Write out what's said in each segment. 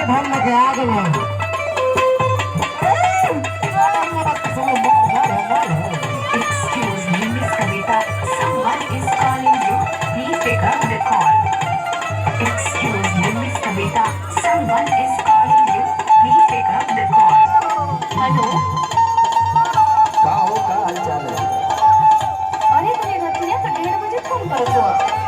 हम के आ गए Excuse me, Miss Kavita. Someone is calling you. Please pick up the call. Excuse me, Miss Kavita. Someone is calling you. Please pick up the call. Hello. का हो का हालचाल है? अरे तुझे घर तुझे तो 1:30 बजे फोन करो तो।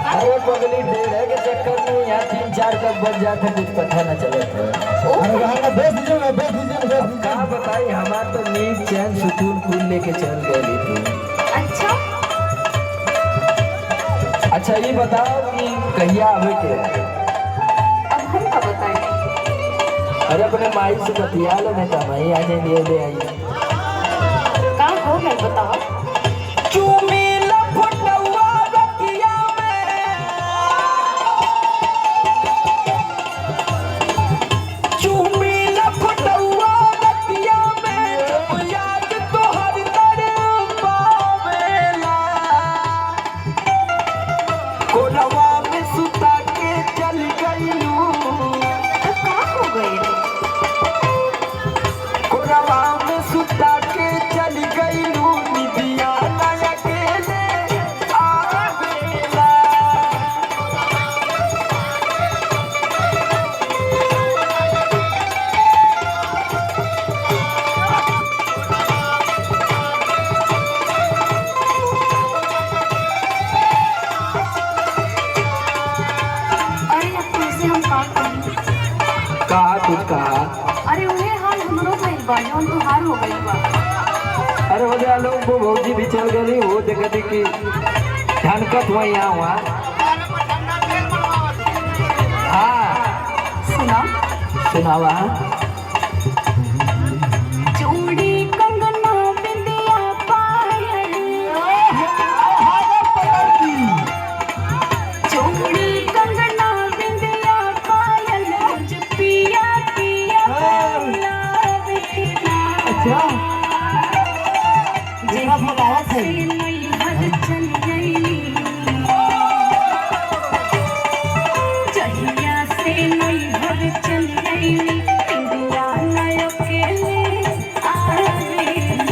अरे पगली डेढ़ के चक्कर में यहाँ 3-4 कब बज जाते कुछ पता न चलत है। अरे वहां बेच दीजिए कहाँ बताई हमार तो नींद चैन सुकून कुल लेके चल गई तू। अच्छा। अच्छा ये बताओ कि कहिया आवे के है? अब हम क्या बताएं? अरे अपने माई से बतिया लो नहीं तो माई आने लिए ले आई। कहाँ हो गए बताओ? चूमी लपटवा रतिया में चूमी लपटवा रतिया में जब याद तोहर तड़पावेला कोलवा में सुता के चल गईलू तो कहाँ हो गए? कोलवा में सुता के चल गईलू निदिया नया के ले आवेला अरे अब तुमसे हम का कहीं? कहा कुछ कहा। अरे उन्हें हाल हमरो भइल बा जौन तुहार हो गइल बा। अरे हो जा लोग वो भौजी भी चल गई वो देखती कि धनकत हुआ यहाँ हुआ। हाँ सुना सुनावा।